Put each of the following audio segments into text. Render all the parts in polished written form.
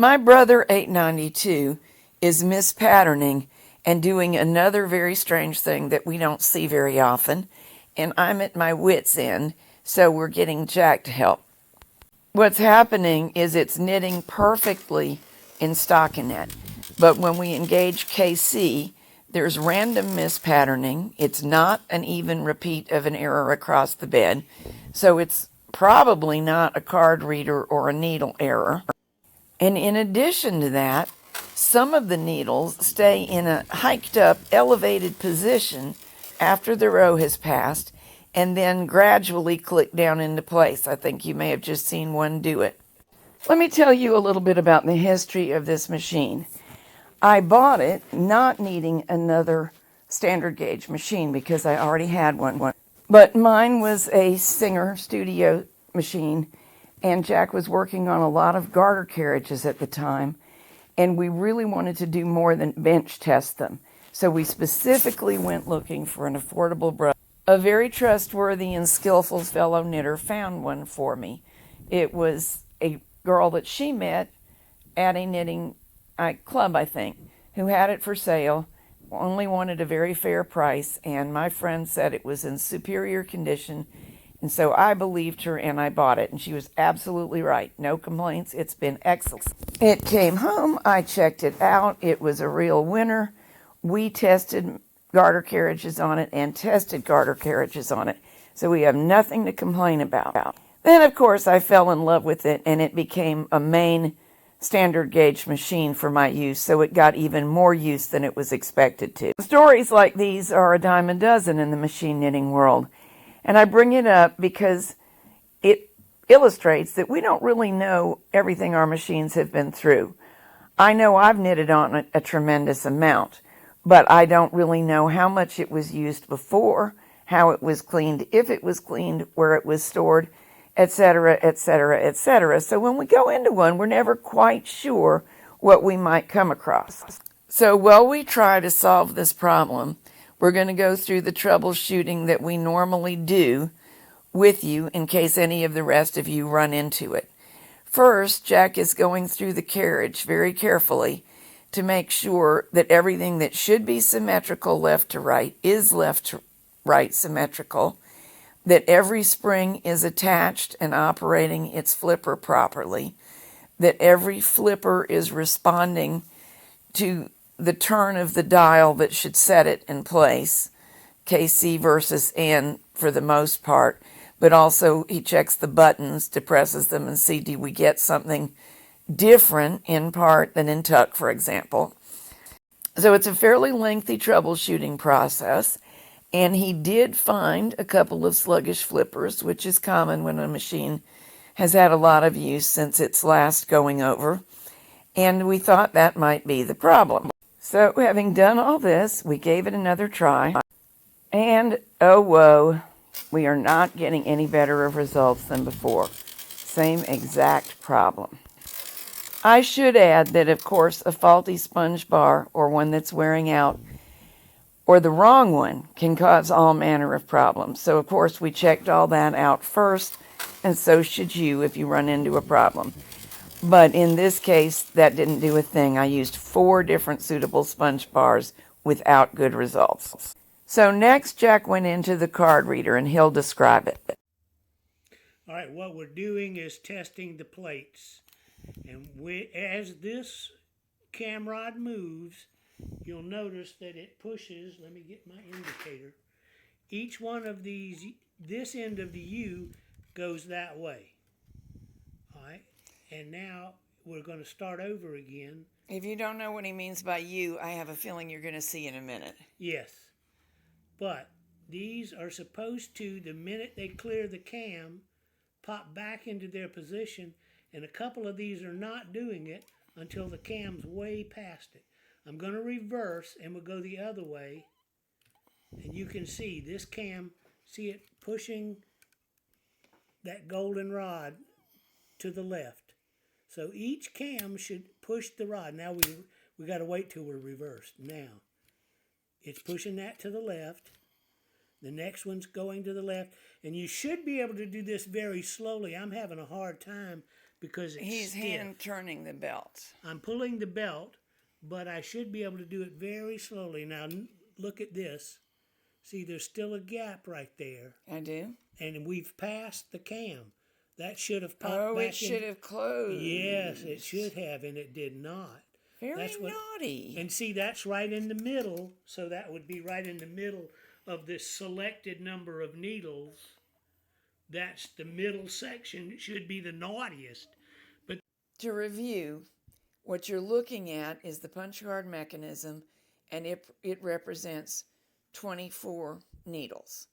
My brother 892 is mispatterning and doing another very strange thing that we don't see very often, and I'm at my wit's end, so we're getting Jack to help. What's happening is it's knitting perfectly in stockinette, but when we engage KC, there's random mispatterning. It's not an even repeat of an error across the bed, so it's probably not a card reader or a needle error. And in addition to that, some of the needles stay in a hiked up, elevated position after the row has passed and then gradually click down into place. I think you may have just seen one do it. Let me tell you a little bit about the history of this machine. I bought it not needing another standard gauge machine because I already had one. But mine was a Singer Studio machine, and Jack was working on a lot of garter carriages at the time, and we really wanted to do more than bench test them. So we specifically went looking for an affordable brush. A very trustworthy and skillful fellow knitter found one for me. It was a girl that she met at a knitting club, I think, who had it for sale, only wanted a very fair price, and my friend said it was in superior condition, and so I believed her and I bought it, and she was absolutely right. No complaints. It's been excellent. It came home. I checked it out. It was a real winner. We tested garter carriages on it and tested garter carriages on it, so we have nothing to complain about. Then, of course, I fell in love with it, and it became a main standard gauge machine for my use, so it got even more use than it was expected to. Stories like these are a dime a dozen in the machine knitting world, and I bring it up because it illustrates that we don't really know everything our machines have been through. I know I've knitted on a tremendous amount, but I don't really know how much it was used before, how it was cleaned, if it was cleaned, where it was stored, etc., etc., etc. So when we go into one, we're never quite sure what we might come across. So while we try to solve this problem, we're going to go through the troubleshooting that we normally do with you in case any of the rest of you run into it. First, Jack is going through the carriage very carefully to make sure that everything that should be symmetrical left to right is left to right symmetrical, that every spring is attached and operating its flipper properly, that every flipper is responding to the turn of the dial that should set it in place, KC versus N for the most part, but also he checks the buttons, depresses them, and see, do we get something different in part than in tuck, for example. So it's a fairly lengthy troubleshooting process, and he did find a couple of sluggish flippers, which is common when a machine has had a lot of use since its last going over, and we thought that might be the problem. So having done all this, we gave it another try, and oh whoa, we are not getting any better of results than before. Same exact problem. I should add that, of course, a faulty sponge bar or one that's wearing out or the wrong one can cause all manner of problems. So, of course, we checked all that out first, and so should you if you run into a problem. But in this case, that didn't do a thing. I used 4 different suitable sponge bars without good results. So next, Jack went into the card reader, and he'll describe it. All right, what we're doing is testing the plates. And as this cam rod moves, you'll notice that it pushes, let me get my indicator, each one of these, this end of the U goes that way. All right, and now we're going to start over again. If you don't know what he means by U, I have a feeling you're going to see in a minute. Yes, but these are supposed to, the minute they clear the cam, pop back into their position, and a couple of these are not doing it until the cam's way past it. I'm going to reverse and we'll go the other way, and you can see this cam, see it pushing that golden rod to the left. So each cam should push the rod. Now we got to wait till we're reversed. Now it's pushing that to the left. The next one's going to the left, and you should be able to do this very slowly. I'm having a hard time because it's He's stiff. hand turning the belt. I'm pulling the belt, but I should be able to do it very slowly. Now, look at this. See, there's still a gap right there. I do. And we've passed the cam. That should have popped back in. Oh, it should have closed. Yes, it should have, and it did not. Very naughty. And see, that's right in the middle, so that would be right in the middle of this selected number of needles. That's the middle section. It should be the naughtiest. But to review, what you're looking at is the punch card mechanism, and it represents 24 needles.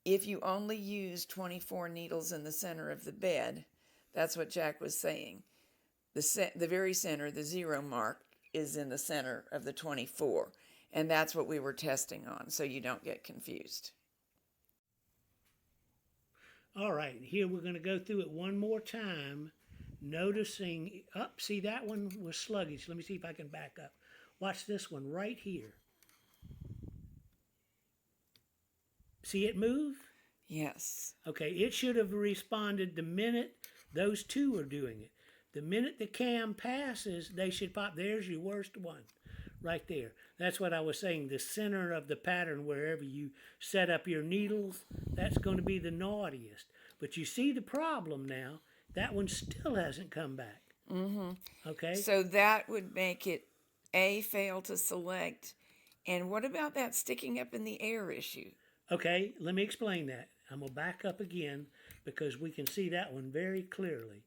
If you only use 24 needles in the center of the bed, that's what Jack was saying. The very center, the 0 mark, is in the center of the 24. And that's what we were testing on, so you don't get confused. all right, here we're going to go through it one more time, noticing, see, that one was sluggish. Let me see if I can back up. Watch this one right here. See it move? Yes. Okay, it should have responded the minute those two are doing it. The minute the cam passes, they should pop. There's your worst one right there. That's what I was saying. The center of the pattern, wherever you set up your needles, that's going to be the naughtiest. But you see the problem now. That one still hasn't come back. Mm-hmm. Okay? So that would make it A, fail to select. And what about that sticking up in the air issue? Okay, let me explain that. I'm going to back up again because we can see that one very clearly.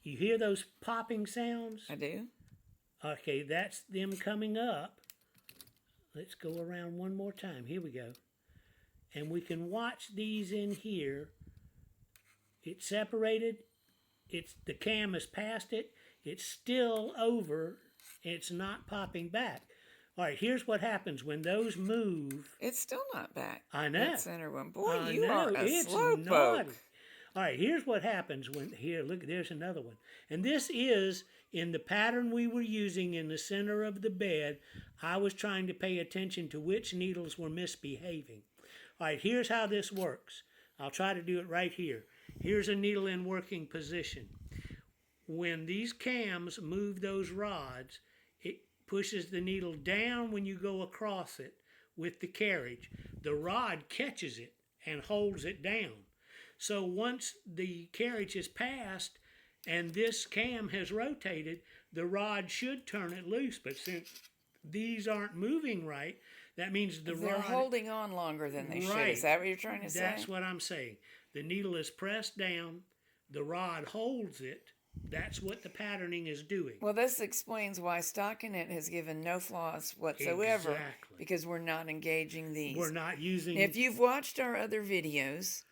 You hear those popping sounds? I do. Okay, that's them coming up. Let's go around one more time. Here we go. And we can watch these in here. It's separated. The cam has passed it. It's still over. It's not popping back. All right, here's what happens when those move. It's still not back. I know. That center one. Boy, I you know. are a It's slowpoke. naughty. All right, here's what happens when, here, look, there's another one. And this is in the pattern we were using in the center of the bed. I was trying to pay attention to which needles were misbehaving. All right, here's how this works. I'll try to do it right here. Here's a needle in working position. When these cams move those rods, it pushes the needle down when you go across it with the carriage. The rod catches it and holds it down. So once the carriage is passed and this cam has rotated, the rod should turn it loose. But since these aren't moving right, that means They're rod... holding on longer than they should. Is that what you're trying to say? That's what I'm saying. The needle is pressed down, the rod holds it. That's what the patterning is doing. Well, this explains why stockinette has given no flaws whatsoever. Exactly. Because we're not engaging these. We're not using... If you've watched our other videos,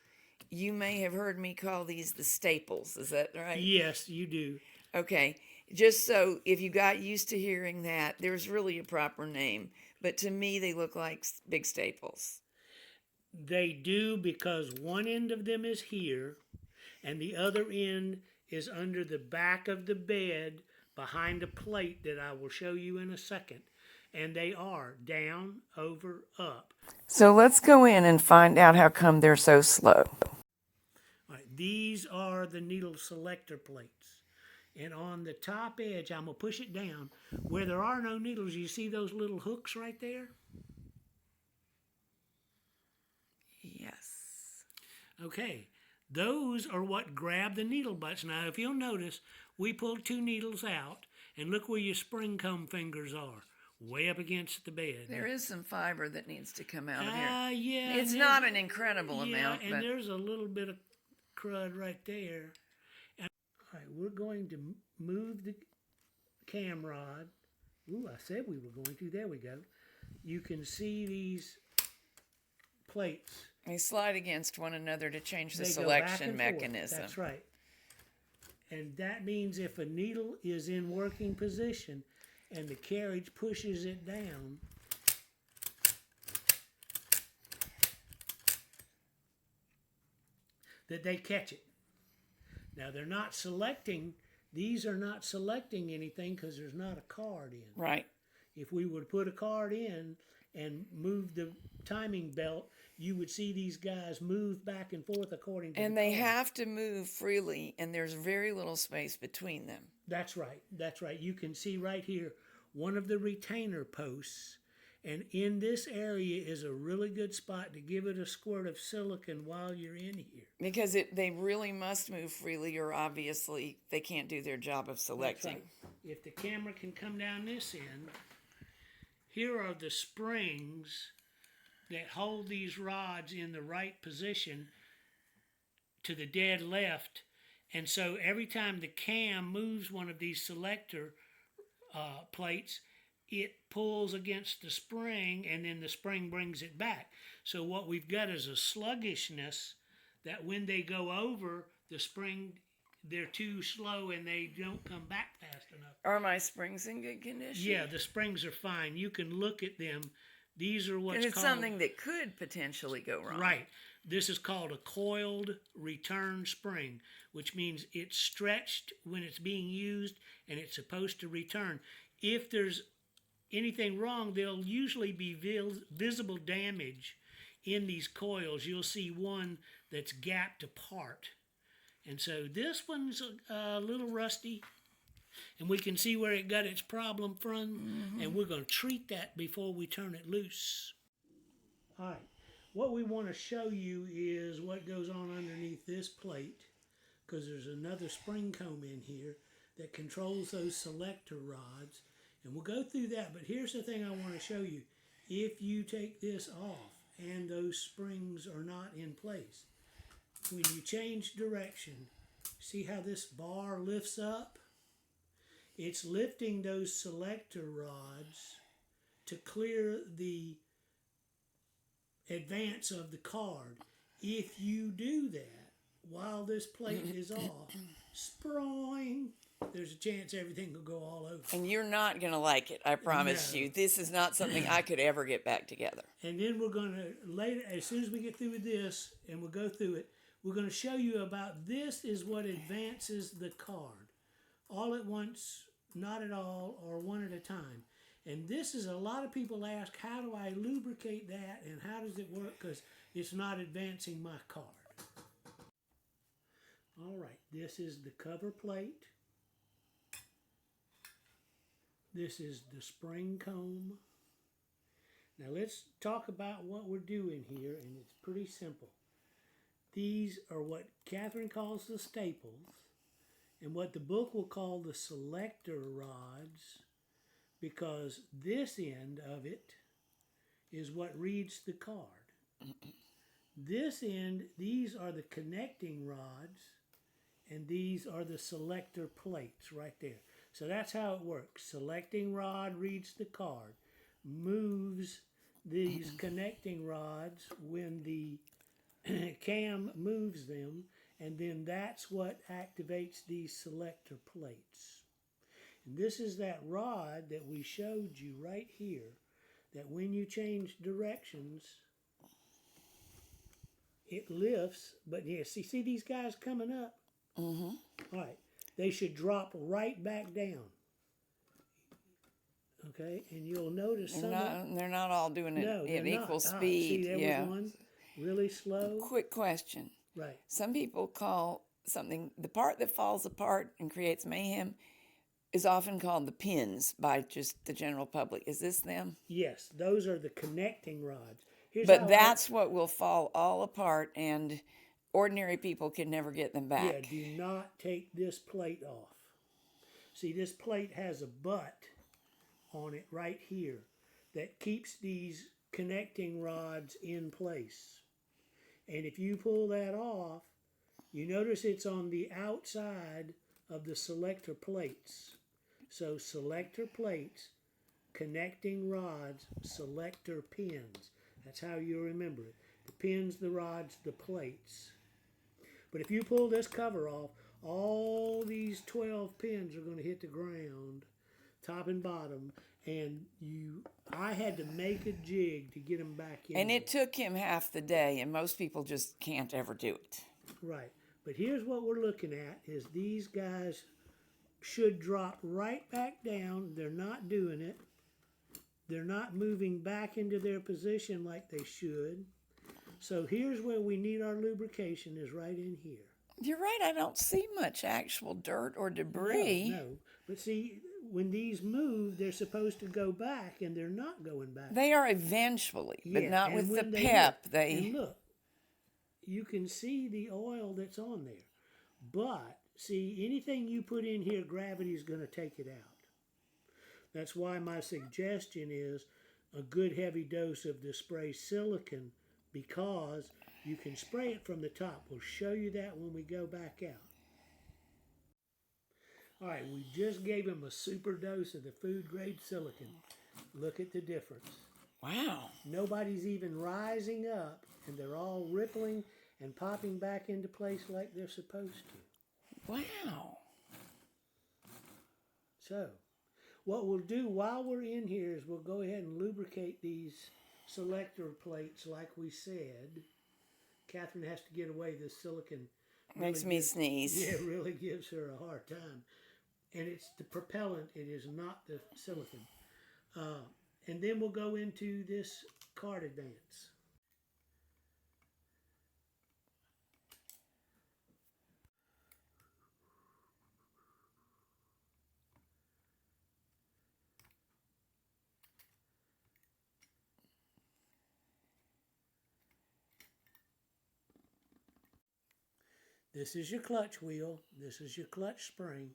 you may have heard me call these the staples. Is that right? Yes, you do. Okay. Just so if you got used to hearing that, there's really a proper name. But to me, they look like big staples. They do, because one end of them is here and the other end is under the back of the bed behind a plate that I will show you in a second. And they are down, over, up. So let's go in and find out how come they're so slow. All right, these are the needle selector plates. And on the top edge, I'm going to push it down. Where there are no needles, you see those little hooks right there? Yes. Okay, those are what grab the needle butts. Now, if you'll notice, we pulled two needles out, and look where your spring comb fingers are, way up against the bed. There is some fiber that needs to come out of here. Yeah. It's not an incredible amount. And but there's a little bit of crud right there. And, all right, we're going to move the cam rod. Ooh, I said we were going to. There we go. You can see these plates. They slide against one another to change the They go back selection and forth. mechanism. That's right. And that means if a needle is in working position and the carriage pushes it down, that they catch it. Now they're not selecting, these are not selecting anything because there's not a card in. Right. If we were to put a card in and moved the timing belt, you would see these guys move back and forth according to And the they car. have to move freely, and there's very little space between them. That's right. That's right. You can see right here one of the retainer posts. And in this area is a really good spot to give it a squirt of silicone while you're in here. Because they really must move freely, or obviously they can't do their job of selecting. That's right. If the camera can come down this end, here are the springs that hold these rods in the right position to the dead left. And so every time the cam moves one of these selector plates, it pulls against the spring, and then the spring brings it back. So what we've got is a sluggishness that when they go over the spring, they're too slow and they don't come back fast enough. Are my springs in good condition? Yeah, the springs are fine. You can look at them. These are what's And it's called... something that could potentially go wrong. Right. This is called a coiled return spring, which means it's stretched when it's being used and it's supposed to return. If there's anything wrong, there'll usually be visible damage in these coils. You'll see one that's gapped apart. And so this one's a little rusty, and we can see where it got its problem from, and we're going to treat that before we turn it loose. All right. What we want to show you is what goes on underneath this plate, because there's another spring comb in here that controls those selector rods. And we'll go through that, but here's the thing I want to show you. If you take this off and those springs are not in place, when you change direction, see how this bar lifts up? It's lifting those selector rods to clear the advance of the card. If you do that while this plate is off, sproing, there's a chance everything will go all over. And you're not going to like it, I promise you. This is not something I could ever get back together. And then we're going to, later, as soon as we get through with this, and we'll go through it, we're going to show you about this is what advances the card. All at once, not at all, or one at a time. And this is, a lot of people ask, how do I lubricate that and how does it work? Because it's not advancing my card. All right, this is the cover plate. This is the spring comb. Now let's talk about what we're doing here, and it's pretty simple. These are what Catherine calls the staples, and what the book will call the selector rods, because this end of it is what reads the card. This end, these are the connecting rods, and these are the selector plates right there. So that's how it works. Selecting rod reads the card, moves these connecting rods when the cam moves them, and then that's what activates these selector plates. And this is that rod that we showed you right here, that when you change directions, it lifts, but yeah, see these guys coming up? All right, they should drop right back down. Okay, and you'll notice They're not all doing it at equal speed. See, there was one really slow. Quick question. Right. Some people call something, the part that falls apart and creates mayhem is often called the pins by just the general public. Is this them? Yes, those are the connecting rods. But that's what will fall all apart, and ordinary people can never get them back. Yeah, do not take this plate off. See, this plate has a butt on it right here that keeps these connecting rods in place. And if you pull that off, you notice it's on the outside of the selector plates. So selector plates, connecting rods, selector pins. That's how you remember it. The pins, the rods, the plates. But if you pull this cover off, all these 12 pins are going to hit the ground, top and bottom, and I had to make a jig to get them back in. And it took him half the day, and most people just can't ever do it. Right. But here's what we're looking at, is these guys should drop right back down. They're not doing it. they're not moving back into their position like they should. So here's where we need our lubrication, is right in here. You're right, I don't see much actual dirt or debris. No. But see, when these move, they're supposed to go back, and they're not going back. They are eventually, but Yeah, not and with the when they pep. look, They and look, you can see the oil that's on there. But see, anything you put in here, gravity is going to take it out. That's why my suggestion is a good heavy dose of the spray silicone, because you can spray it from the top. We'll show you that when we go back out. All right, we just gave him a super dose of the food grade silicone. Look at the difference. Wow. Nobody's even rising up, and they're all rippling and popping back into place like they're supposed to. Wow. So, what we'll do while we're in here is we'll go ahead and lubricate these selector plates like we said. Catherine has to get away. This silicone Makes me sneeze. Yeah, it really gives her a hard time. And it's the propellant, it is not the silicone. And then we'll go into this card advance. This is your clutch wheel. This is your clutch spring.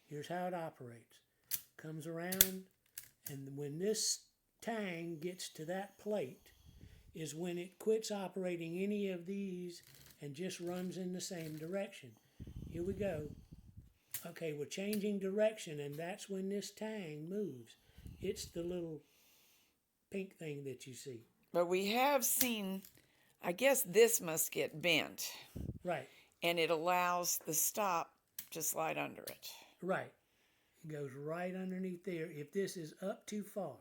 Here's how it operates. Comes around, and when this tang gets to that plate is when it quits operating any of these and just runs in the same direction. Here we go. Okay, we're changing direction, and that's when this tang moves. It's the little pink thing that you see. But we have seen, I guess this must get bent. Right. And it allows the stop to slide under it. Right. It goes right underneath there if this is up too far.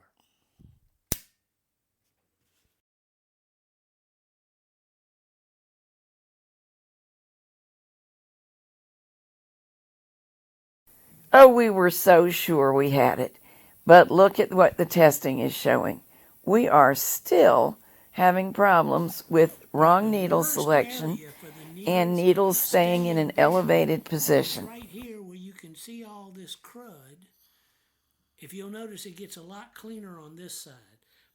Oh, we were so sure we had it. But look at what the testing is showing. We are still having problems with wrong needle selection and needles staying in an elevated position. Right here where you can see all this crud, if you'll notice, it gets a lot cleaner on this side.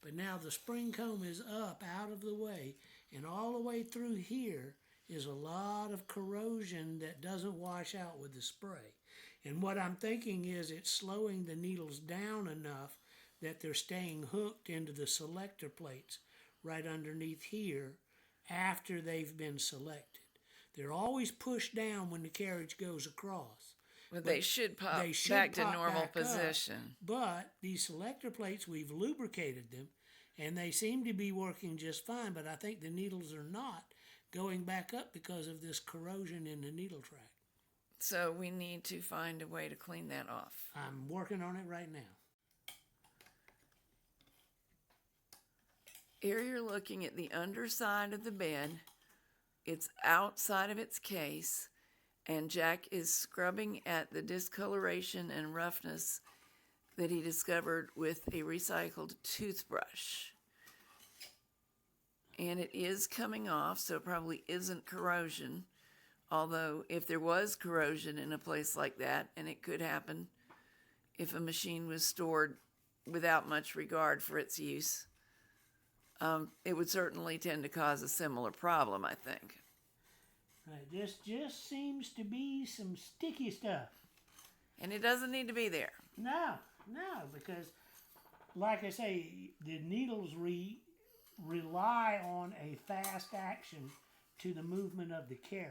But now the spring comb is up out of the way, and all the way through here is a lot of corrosion that doesn't wash out with the spray. And what I'm thinking is it's slowing the needles down enough that they're staying hooked into the selector plates right underneath here after they've been selected. They're always pushed down when the carriage goes across. But they should pop back to normal position. But these selector plates, we've lubricated them, and they seem to be working just fine, but I think the needles are not going back up because of this corrosion in the needle track. So we need to find a way to clean that off. I'm working on it right now. Here you're looking at the underside of the bed. It's outside of its case, and Jack is scrubbing at the discoloration and roughness that he discovered with a recycled toothbrush. And it is coming off, so it probably isn't corrosion. Although if there was corrosion in a place like that, and it could happen if a machine was stored without much regard for its use, it would certainly tend to cause a similar problem, I think. Right, this just seems to be some sticky stuff. And it doesn't need to be there. No, because like I say, the needles rely on a fast action to the movement of the carriage.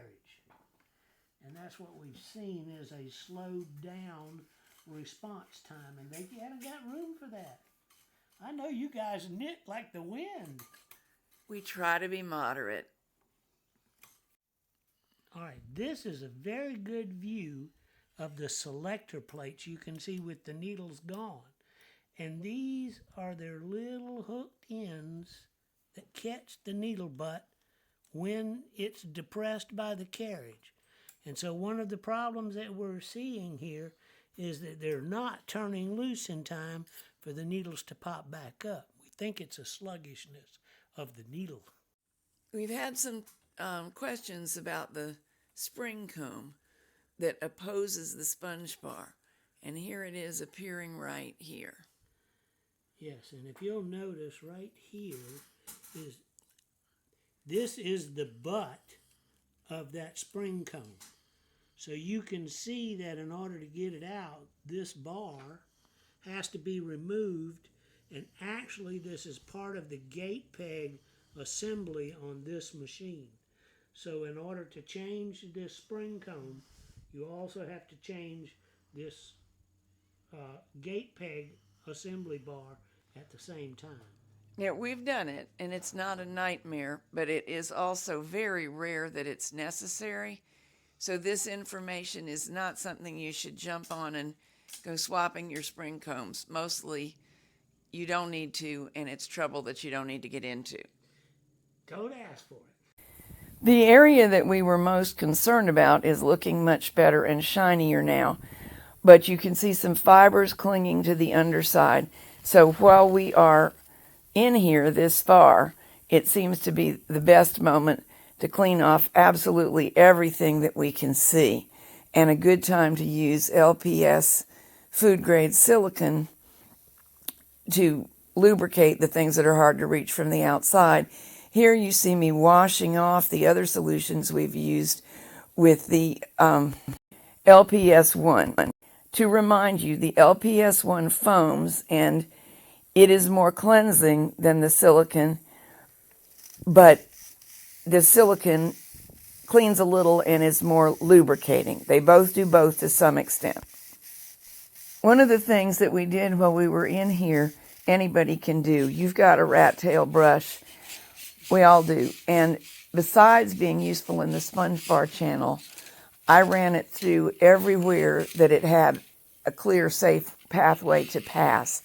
And that's what we've seen is a slowed down response time, and they haven't got room for that. I know you guys knit like the wind. We try to be moderate. All right, this is a very good view of the selector plates you can see with the needles gone. And these are their little hooked ends that catch the needle butt when it's depressed by the carriage. And so one of the problems that we're seeing here is that they're not turning loose in time for the needles to pop back up. We think it's a sluggishness of the needle. We've had some questions about the spring comb that opposes the sponge bar. And here it is appearing right here. Yes, and if you'll notice right here this is the butt of that spring comb. So you can see that in order to get it out, this bar has to be removed, and actually this is part of the gate peg assembly on this machine. So in order to change this spring comb, you also have to change this gate peg assembly bar at the same time. Yeah, we've done it, and it's not a nightmare, but it is also very rare that it's necessary. So this information is not something you should jump on and go swapping your spring combs. Mostly you don't need to, and it's trouble that you don't need to get into. Don't ask for it. The area that we were most concerned about is looking much better and shinier now, but you can see some fibers clinging to the underside. So while we are in here this far, it seems to be the best moment to clean off absolutely everything that we can see, and a good time to use LPS food grade silicone to lubricate the things that are hard to reach from the outside. Here you see me washing off the other solutions we've used with the LPS1. To remind you, the LPS1 foams, and it is more cleansing than the silicone, but the silicone cleans a little and is more lubricating. They both do both to some extent. One of the things that we did while we were in here, anybody can do. You've got a rat tail brush. We all do. And besides being useful in the sponge bar channel, I ran it through everywhere that it had a clear, safe pathway to pass.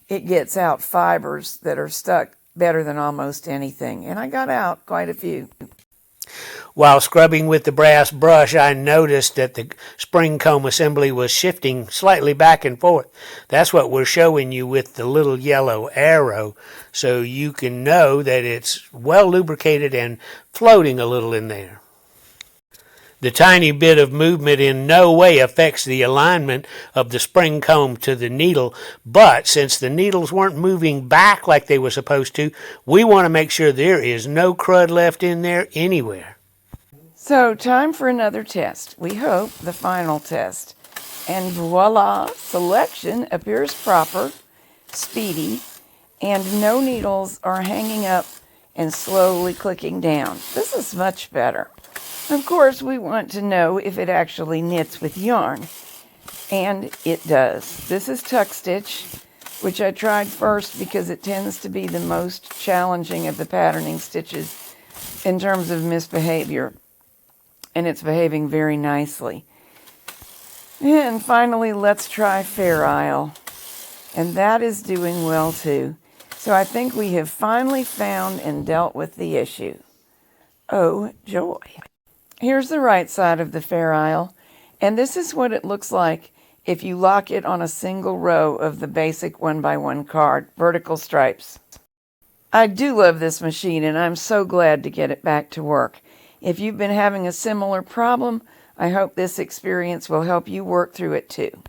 It gets out fibers that are stuck better than almost anything. And I got out quite a few. While scrubbing with the brass brush, I noticed that the spring comb assembly was shifting slightly back and forth. That's what we're showing you with the little yellow arrow, so you can know that it's well lubricated and floating a little in there. The tiny bit of movement in no way affects the alignment of the spring comb to the needle, but since the needles weren't moving back like they were supposed to, we want to make sure there is no crud left in there anywhere. So, time for another test. We hope the final test. And voila, selection appears proper, speedy, and no needles are hanging up and slowly clicking down. This is much better. Of course, we want to know if it actually knits with yarn, and it does. This is tuck stitch, which I tried first because it tends to be the most challenging of the patterning stitches in terms of misbehavior, and it's behaving very nicely. And finally, let's try Fair Isle, and that is doing well too. So I think we have finally found and dealt with the issue. Oh, joy. Here's the right side of the Fair Isle, and this is what it looks like if you lock it on a single row of the basic 1x1 card, vertical stripes. I do love this machine, and I'm so glad to get it back to work. If you've been having a similar problem, I hope this experience will help you work through it too.